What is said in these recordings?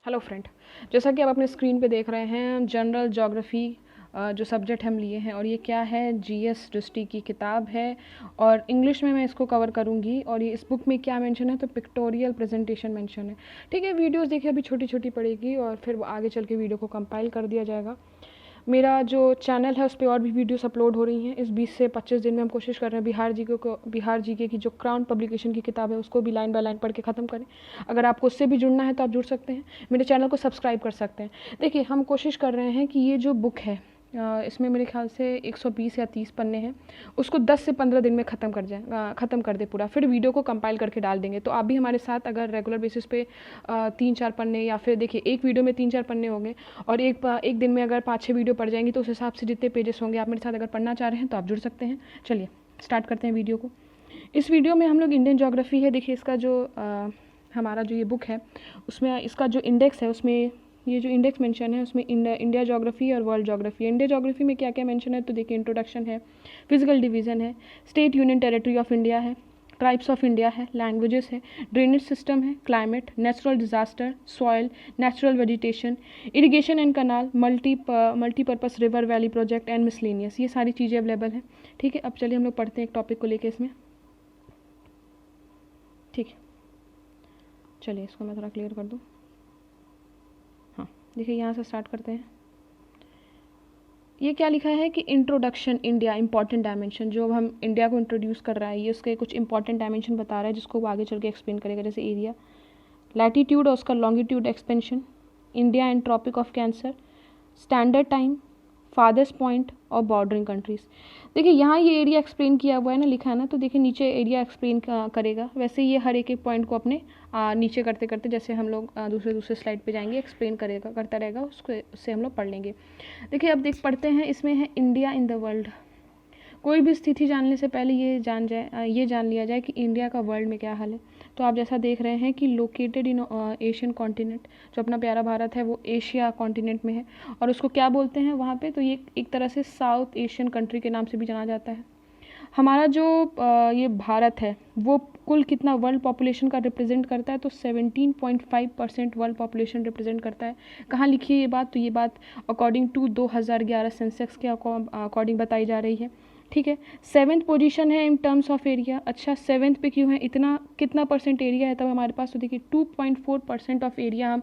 Hello friend, जैसा कि आप अपने स्क्रीन पे देख रहे हैं जनरल ज्योग्राफी जो सब्जेक्ट हम लिए हैं और ये क्या है जीएस दृष्टि की किताब है और इंग्लिश में मैं इसको कवर करूँगी। और ये इस बुक में क्या मेंशन है तो पिक्टोरियल प्रेजेंटेशन मेंशन है। ठीक है, वीडियोस देखिए अभी छोटी छोटी पड़ेगी और फिर आगे चल के वीडियो को कंपाइल कर दिया जाएगा। मेरा जो चैनल है उस पर और भी वीडियोस अपलोड हो रही हैं। इस 20 से 25 दिन में हम कोशिश कर रहे हैं बिहार जीके की जो क्राउन पब्लिकेशन की किताब है उसको भी लाइन बाय लाइन पढ़ के ख़त्म करें। अगर आपको उससे भी जुड़ना है तो आप जुड़ सकते हैं, मेरे चैनल को सब्सक्राइब कर सकते हैं। देखिए, हम कोशिश कर रहे हैं कि ये जो बुक है इसमें मेरे ख्याल से 120 या 30 पन्ने हैं, उसको 10 से 15 दिन में ख़त्म कर दे पूरा, फिर वीडियो को कंपाइल करके डाल देंगे। तो आप भी हमारे साथ अगर रेगुलर बेसिस पे 3-4 पन्ने या फिर देखिए एक वीडियो में 3-4 पन्ने होंगे और एक दिन में अगर 5-6 वीडियो पढ़ जाएंगी तो उस हिसाब से जितने पेजेस होंगे आप मेरे साथ अगर पढ़ना चाह रहे हैं तो आप जुड़ सकते हैं। चलिए स्टार्ट करते हैं वीडियो को। इस वीडियो में हम लोग इंडियन ज्योग्राफी है, देखिए इसका जो हमारा जो ये बुक है उसमें इसका जो इंडेक्स है उसमें ये जो इंडेक्स मेंशन है उसमें इंडिया ज्योग्राफी और वर्ल्ड ज्योग्राफी है। इंडिया ज्योग्राफी में क्या क्या मेंशन है तो देखिए इंट्रोडक्शन है, फिजिकल डिवीज़न है, state union territory of India है, ट्राइब्स ऑफ इंडिया है, लैंग्वेजेस है, ड्रेनेज सिस्टम है, climate, natural disaster, soil, natural vegetation, irrigation and canal, multipurpose river valley project and miscellaneous, ये सारी चीज़ें अवेलेबल हैं। ठीक है, अब चलिए हम लोग पढ़ते हैं एक टॉपिक को लेके इसमें। ठीक है, चलिए इसको मैं थोड़ा क्लियर कर दूँ। हाँ देखिए, यहाँ से स्टार्ट करते हैं। ये क्या लिखा है कि इंट्रोडक्शन इंडिया इंपॉर्टेंट डायमेंशन, जो अब हम इंडिया को इंट्रोड्यूस कर रहा है ये उसके कुछ इंपॉर्टेंट डायमेंशन बता रहा है जिसको वो आगे चल के एक्सप्लेन करेगा। जैसे एरिया, लैटीट्यूड और उसका longitude expansion, India and tropic of cancer, standard time, fathers point और बॉर्डरिंग कंट्रीज़। देखिए यहाँ ये एरिया एक्सप्लेन किया हुआ है ना, लिखा है ना, तो देखिए नीचे एरिया एक्सप्लेन करेगा। वैसे ये हर एक पॉइंट को अपने नीचे करते करते जैसे हम लोग दूसरे स्लाइड पे जाएंगे एक्सप्लेन करता रहेगा, उससे हम लोग पढ़ लेंगे। देखिए अब पढ़ते हैं। इसमें है इंडिया इन द वर्ल्ड। कोई भी स्थिति जानने से पहले ये जान लिया जाए कि इंडिया का वर्ल्ड में क्या हाल है। तो आप जैसा देख रहे हैं कि लोकेटेड इन एशियन कॉन्टिनेंट, जो अपना प्यारा भारत है वो एशिया कॉन्टिनेंट में है और उसको क्या बोलते हैं वहाँ पे, तो ये एक तरह से साउथ एशियन कंट्री के नाम से भी जाना जाता है। हमारा जो ये भारत है वो कुल कितना वर्ल्ड पॉपुलेशन का रिप्रेजेंट करता है तो 17.5% वर्ल्ड पॉपुलेशन रिप्रेजेंट करता है। कहाँ लिखी है ये बात, तो ये बात अकॉर्डिंग टू 2011 सेंसेक्स के अकॉर्डिंग बताई जा रही है। ठीक है, 7th पोजीशन है इन टर्म्स ऑफ एरिया। अच्छा 7th पे क्यों है, इतना कितना परसेंट एरिया है तब हमारे पास, तो देखिए 2.4% ऑफ एरिया हम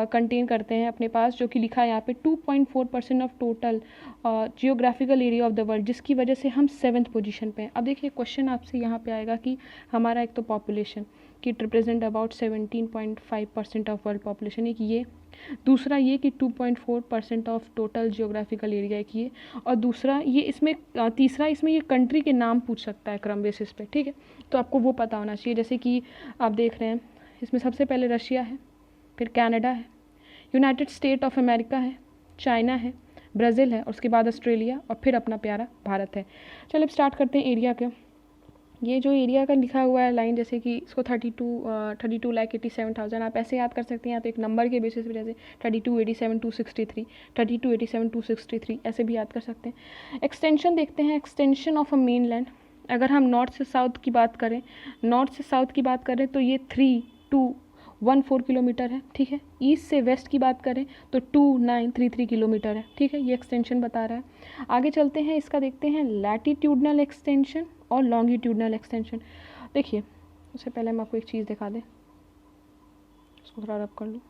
कंटेन करते हैं अपने पास, जो कि लिखा है यहाँ पे 2.4% of total geographical area of the world, जिसकी वजह से हम 7th पोजीशन पे हैं। अब देखिए क्वेश्चन आपसे यहाँ पे आएगा कि हमारा एक तो पॉपुलेशन कि represent about 17.5% of world population, एक ये, दूसरा ये कि 2.4% ऑफ टोटल जियोग्राफिकल एरिया एक ये, और दूसरा ये इसमें तीसरा इसमें ये कंट्री के नाम पूछ सकता है क्रम बेसिस पे। ठीक है, तो आपको वो पता होना चाहिए। जैसे कि आप देख रहे हैं इसमें सबसे पहले रशिया है, फिर कनाडा है, यूनाइटेड स्टेट ऑफ अमेरिका है, चाइना है, ब्राज़ील है और उसके बाद ऑस्ट्रेलिया और फिर अपना प्यारा भारत है। चलिए अब स्टार्ट करते हैं एरिया के। ये जो एरिया का लिखा हुआ है लाइन, जैसे कि इसको 32,87,000 आप ऐसे याद कर सकते हैं, या तो एक नंबर के बेसिस पे जैसे 32,87,263, 32,87,263 ऐसे भी याद कर सकते हैं। एक्सटेंशन देखते हैं, extension of a main land. अगर हम नॉर्थ से साउथ की बात करें तो ये 3214 किलोमीटर है। ठीक है, ईस्ट से वेस्ट की बात करें तो 2933 किलोमीटर है। ठीक है, ये एक्सटेंशन बता रहा है। आगे चलते हैं, इसका देखते हैं लैटिट्यूडनल एक्सटेंशन और लॉन्गिट्यूडनल एक्सटेंशन। देखिए उससे पहले हम आपको एक चीज़ दिखा दें, इसको थोड़ा रब कर लूँ।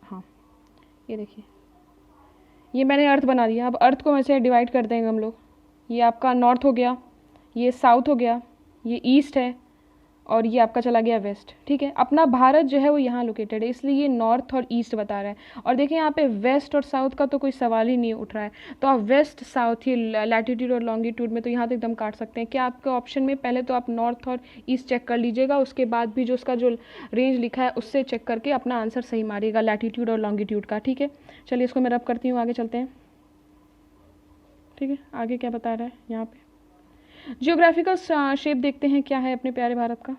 हाँ ये देखिए, ये मैंने अर्थ बना दिया। अब अर्थ को वैसे डिवाइड कर देंगे हम लोग। ये आपका नॉर्थ हो गया, ये साउथ हो गया, ये ईस्ट है और ये आपका चला गया वेस्ट। ठीक है, अपना भारत जो है वो यहाँ लोकेटेड है, इसलिए ये नॉर्थ और ईस्ट बता रहा है। और देखिए यहाँ पे वेस्ट और साउथ का तो कोई सवाल ही नहीं उठ रहा है, तो आप वेस्ट साउथ ही लैटिट्यूड और लॉन्गिट्यूड में तो यहाँ तो एकदम काट सकते हैं। क्या आपके ऑप्शन में पहले तो आप नॉर्थ और ईस्ट चेक कर लीजिएगा, उसके बाद भी जो उसका जो रेंज लिखा है उससे चेक करके अपना आंसर सही मारिएगा लैटिट्यूड और लॉन्गिट्यूड का। ठीक है, चलिए इसको मैं रब करती हूँ, आगे चलते हैं। ठीक है, आगे क्या बता रहा है यहाँ पे, जियोग्राफिकल शेप देखते हैं क्या है अपने प्यारे भारत का।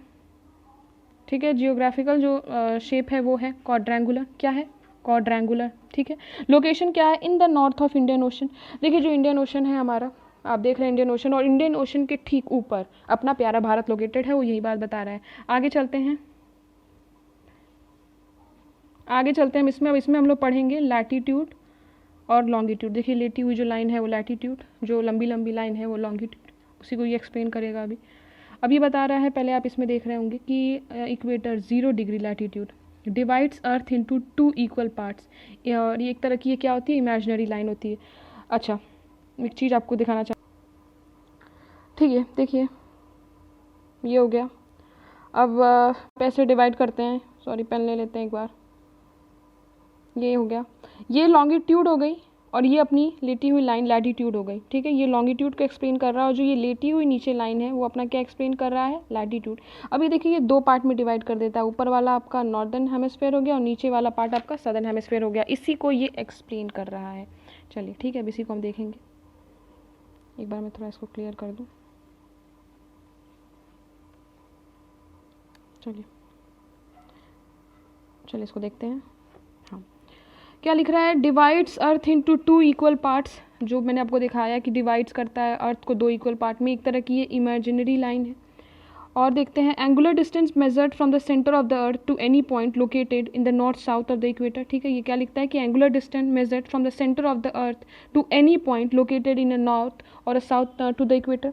ठीक है, जियोग्राफिकल जो शेप है वो है क्वाड्रेंगुलर। क्या है, क्वाड्रेंगुलर। ठीक है, लोकेशन क्या है, इन the north of Indian ocean. देखिए जो इंडियन ओशन है हमारा, आप देख रहे हैं इंडियन ओशन, और इंडियन ओशन के ठीक ऊपर अपना प्यारा भारत लोकेटेड है, वो यही बात बता रहा है। आगे चलते हैं, आगे चलते हैं इसमें। अब इसमें हम लोग पढ़ेंगे लैटीट्यूड और लॉन्गिट्यूड। देखिए लेटी हुई जो लाइन है वो लैटीट्यूड, जो लंबी लंबी लाइन है वो लॉन्गिट्यूड, उसी को ये एक्सप्लेन करेगा अभी बता रहा है। पहले आप इसमें देख रहे होंगे कि इक्वेटर 0 डिग्री लैटीट्यूड डिवाइड्स अर्थ इनटू 2 इक्वल पार्ट्स। और ये एक तरह की ये क्या होती है, इमेजिनरी लाइन होती है। अच्छा, एक चीज़ आपको दिखाना चाहूँ, ठीक है, देखिए ये हो गया। अब पैसे डिवाइड करते हैं, सॉरी पेन ले लेते हैं एक बार। ये हो गया, ये लॉन्गिट्यूड हो गई और ये अपनी लेटी हुई लाइन लैटीट्यूड हो गई, ठीक है। ये लॉन्गिट्यूड को एक्सप्लेन कर रहा है और जो ये लेटी हुई नीचे लाइन है वो अपना क्या एक्सप्लेन कर रहा है, लैटीट्यूड। अभी देखिए ये 2 पार्ट में डिवाइड कर देता है, ऊपर वाला आपका नॉर्दर्न हेमिस्फीयर हो गया और नीचे वाला पार्ट आपका सदर्न हेमिस्फीयर हो गया, इसी को ये एक्सप्लेन कर रहा है। चलिए ठीक है, अब इसी को हम देखेंगे। एक बार मैं थोड़ा इसको क्लियर कर दूँ। चलिए इसको देखते हैं। हाँ, क्या लिख रहा है, डिवाइड्स अर्थ इनटू 2 इक्वल पार्ट्स। जो मैंने आपको दिखाया कि डिवाइड्स करता है अर्थ को 2 इक्वल पार्ट में, एक तरह की ये इमेजिनरी लाइन है। और देखते हैं angular distance measured from the centre of the earth to any point located in the north south of the equator, ठीक है। ये क्या लिखता है कि angular distance measured from the centre of the earth to any point located in a north और a south to the equator,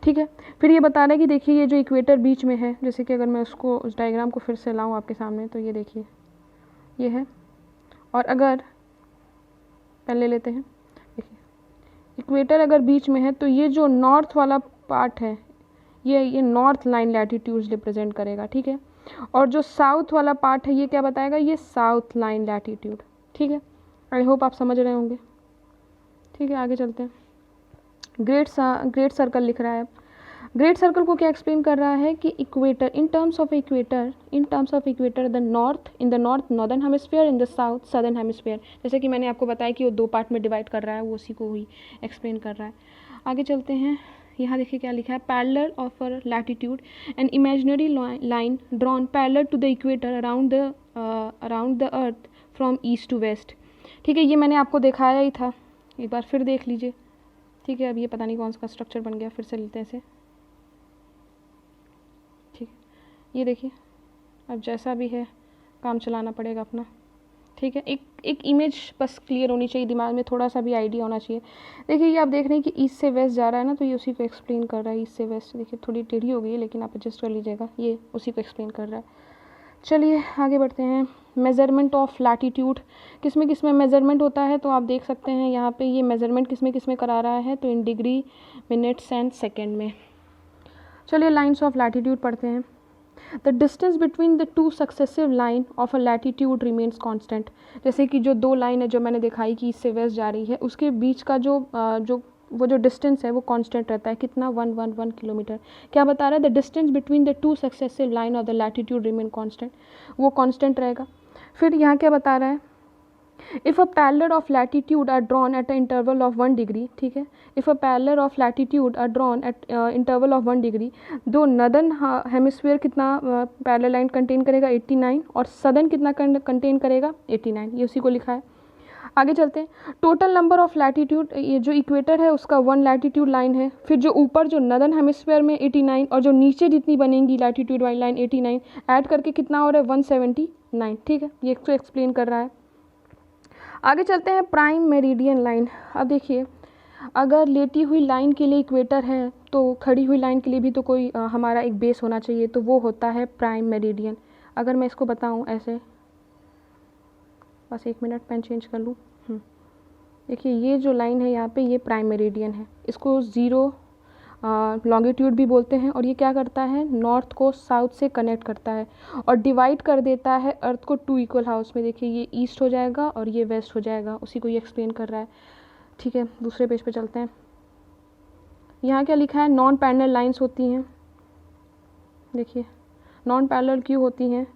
ठीक है। फिर ये बता रहा है कि देखिए ये जो इक्वेटर बीच में है, जैसे कि अगर मैं उसको उस डायग्राम को फिर से लाऊं आपके सामने, तो ये देखिए ये है। और अगर पेन ले लेते हैं, देखिए इक्वेटर अगर बीच में है तो ये जो नॉर्थ वाला पार्ट है ये नॉर्थ लाइन लैटीट्यूड्स रिप्रेजेंट करेगा, ठीक है। और जो साउथ वाला पार्ट है ये क्या बताएगा, ये साउथ लाइन लैटीट्यूड, ठीक है। आई होप आप समझ रहे होंगे, ठीक है। आगे चलते हैं। ग्रेट सर्कल लिख रहा है। ग्रेट सर्कल को क्या एक्सप्लेन कर रहा है कि equator in terms of equator the north in the northern hemisphere, in the south southern hemisphere. जैसे कि मैंने आपको बताया कि वो 2 पार्ट में डिवाइड कर रहा है, वो उसी को ही एक्सप्लेन कर रहा है। आगे चलते हैं। यहाँ देखिए क्या लिखा है, parallel of a latitude an imaginary line drawn parallel to the equator around the earth from east to west, ठीक है। ये मैंने आपको दिखाया ही था, एक बार फिर देख लीजिए, ठीक है। अब ये पता नहीं कौन सा स्ट्रक्चर बन गया, फिर से लेते हैं इसे, ठीक है। ये देखिए अब जैसा भी है काम चलाना पड़ेगा अपना, ठीक है। एक इमेज बस क्लियर होनी चाहिए दिमाग में, थोड़ा सा भी आइडिया होना चाहिए। देखिए ये आप देख रहे हैं कि ईस्ट से वेस्ट जा रहा है ना, तो ये उसी को एक्सप्लेन कर रहा है, ईस्ट से वेस्ट। देखिए थोड़ी टेढ़ी हो गई है लेकिन आप एडजस्ट कर लीजिएगा, ये उसी को एक्सप्लेन कर रहा है। चलिए आगे बढ़ते हैं। मेज़रमेंट ऑफ लैटीट्यूड, किस में मेज़रमेंट होता है, तो आप देख सकते हैं यहाँ पे ये मेज़रमेंट किस में करा रहा है, तो in degree, minutes and second में। चलिए लाइन्स ऑफ लैटीट्यूड पढ़ते हैं। The distance between the 2 successive line of a latitude remains constant. जैसे कि जो 2 लाइन है जो मैंने दिखाई कि ईस्ट से वेस्ट जा रही है, उसके बीच का जो डिस्टेंस है वो कांस्टेंट रहता है, कितना, 1 किलोमीटर। क्या बता रहा है, the distance between the 2 successive line of the latitude remain constant, वो कांस्टेंट रहेगा। फिर यहाँ क्या बता रहा है, if a parallel of latitude are drawn at a interval of 1 degree, ठीक है। If a parallel of latitude are drawn at interval of 1 degree, दो नदर्न हेमिस्फीयर कितना पैरेलल लाइन कंटेन करेगा, 89, और सदर्न कितना कंटेन करेगा, 89। ये उसी को लिखा है। आगे चलते हैं। टोटल नंबर ऑफ लैटीट्यूड, ये जो इक्वेटर है उसका 1 लैटीट्यूड लाइन है। फिर जो ऊपर जो नदर्न हेमिस्फीयर में 89 और जो नीचे जितनी बनेंगी लैटीट्यूड वाली लाइन 89, ऐड करके कितना हो रहा है, 179, ठीक है। ये तो एक्सप्लेन कर रहा है। आगे चलते हैं। Prime meridian line. अब देखिए अगर लेटी हुई लाइन के लिए इक्वेटर है तो खड़ी हुई लाइन के लिए भी तो कोई हमारा एक बेस होना चाहिए, तो वो होता है प्राइम मेरिडियन। अगर मैं इसको बताऊं ऐसे, बस 1 मिनट पेन चेंज कर लूँ। देखिए ये जो लाइन है यहाँ पे, ये प्राइम मेरिडियन है। इसको 0 लॉन्गिट्यूड भी बोलते हैं। और ये क्या करता है, नॉर्थ को साउथ से कनेक्ट करता है और डिवाइड कर देता है अर्थ को 2 इक्वल हाउस में। देखिए ये ईस्ट हो जाएगा और ये वेस्ट हो जाएगा, उसी को ये एक्सप्लेन कर रहा है, ठीक है। दूसरे पेज पे चलते हैं। यहाँ क्या लिखा है, नॉन पैरेलल लाइंस होती हैं। देखिए नॉन पैरेलल क्यों होती हैं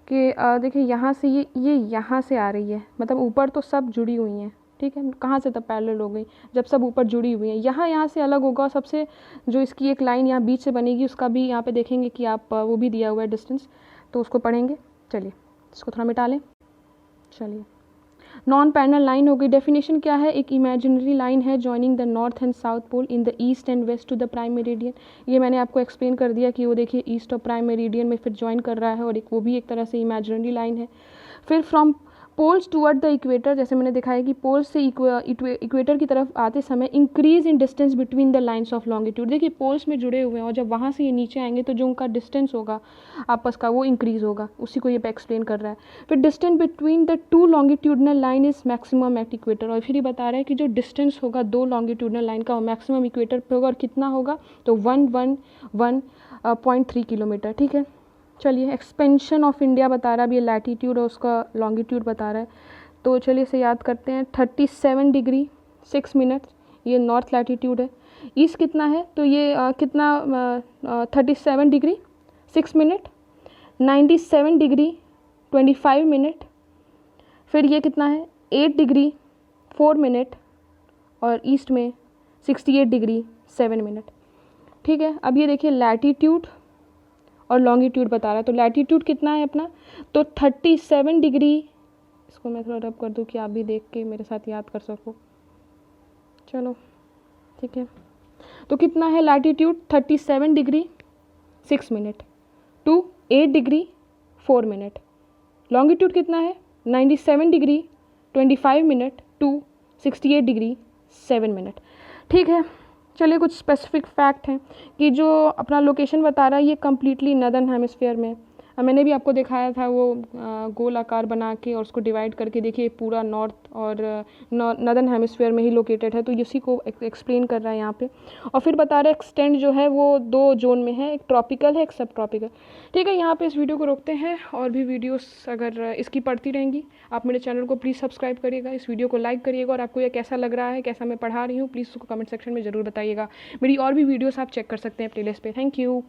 कि देखिए यहाँ से ये यहाँ से आ रही है, मतलब ऊपर तो सब जुड़ी हुई हैं, ठीक है। कहाँ से तब पैरेलल हो गई, जब सब ऊपर जुड़ी हुई हैं। यहाँ से अलग होगा, सबसे जो इसकी एक लाइन यहाँ बीच से बनेगी उसका भी यहाँ पे देखेंगे कि आप वो भी दिया हुआ है डिस्टेंस, तो उसको पढ़ेंगे। चलिए इसको थोड़ा मिटा लें। चलिए नॉन पैरेलल लाइन हो गई। डेफिनेशन क्या है, एक इमेजिनरी लाइन है joining the north and south pole in the east and west to the prime meridian. ये मैंने आपको एक्सप्लेन कर दिया कि वो देखिए ईस्ट और प्राइम मेरिडियन में फिर ज्वाइन कर रहा है, और एक वो भी एक तरह से इमेजिनरी लाइन है। फिर from poles toward the equator, जैसे मैंने दिखाया कि पोल्स से इक्वेटर की तरफ आते समय increase in distance between the lines of longitude. देखिए पोल्स में जुड़े हुए हैं और जब वहाँ से ये नीचे आएंगे तो जो उनका डिस्टेंस होगा आपस का वो इंक्रीज होगा, उसी को ये एक्सप्लेन कर रहा है। फिर distance between the two longitudinal line is maximum at equator, और फिर ये बता रहा है कि जो डिस्टेंस होगा दो लॉन्गिट्यूडनल लाइन का वो मैक्सिमम इक्वेटर पे होगा, और कितना होगा तो 111.3 किलोमीटर। ठीक है, चलिए एक्सपेंशन ऑफ इंडिया बता रहा है, अब ये लैटीट्यूड और उसका लॉन्गिट्यूड बता रहा है, तो चलिए इसे याद करते हैं। 37 डिग्री 6 मिनट ये नॉर्थ लैटीट्यूड है। ईस्ट कितना है तो ये कितना 37 डिग्री 6 मिनट, 97 डिग्री 25 मिनट, फिर ये कितना है 8 डिग्री 4 मिनट, और ईस्ट में 68 डिग्री 7 मिनट। ठीक है, अब ये देखिए लैटीट्यूड और लॉन्गिट्यूड बता रहा है, तो लैटीट्यूड कितना है अपना तो 37 डिग्री, इसको मैं थोड़ा रब कर दूँ कि आप भी देख के मेरे साथ याद कर सको। चलो ठीक है, तो कितना है latitude 37 degree 6 minute to 8 degree 4 minute. Longitude कितना है 97 degree 25 minute to 68 degree 7 minute. ठीक है, चलिए कुछ स्पेसिफिक फैक्ट हैं कि जो अपना लोकेशन बता रहा है ये कम्प्लीटली नदर्न हेमिस्फीयर में। मैंने भी आपको दिखाया था वो गोल आकार बना के और उसको डिवाइड करके, देखिए पूरा नॉर्थ और नदर्न हेमिस्फीयर में ही लोकेटेड है, तो इसी को एक्सप्लेन कर रहा है यहाँ पे। और फिर बता रहा है एक्सटेंड जो है वो 2 जोन में है, एक ट्रॉपिकल है एक सब ट्रॉपिकल। ठीक है, यहाँ पे इस वीडियो को रोकते हैं, और भी वीडियोस अगर इसकी पढ़ती रहेंगी आप मेरे चैनल को प्लीज़ सब्सक्राइब करिएगा, इस वीडियो को लाइक करिएगा, और आपको ये कैसा लग रहा है, कैसा मैं पढ़ा रही हूँ, प्लीज़ उसको कमेंट सेक्शन में ज़रूर बताइएगा। मेरी और भी वीडियोस आप चेक कर सकते हैं प्लेलिस्ट पे। Thank you.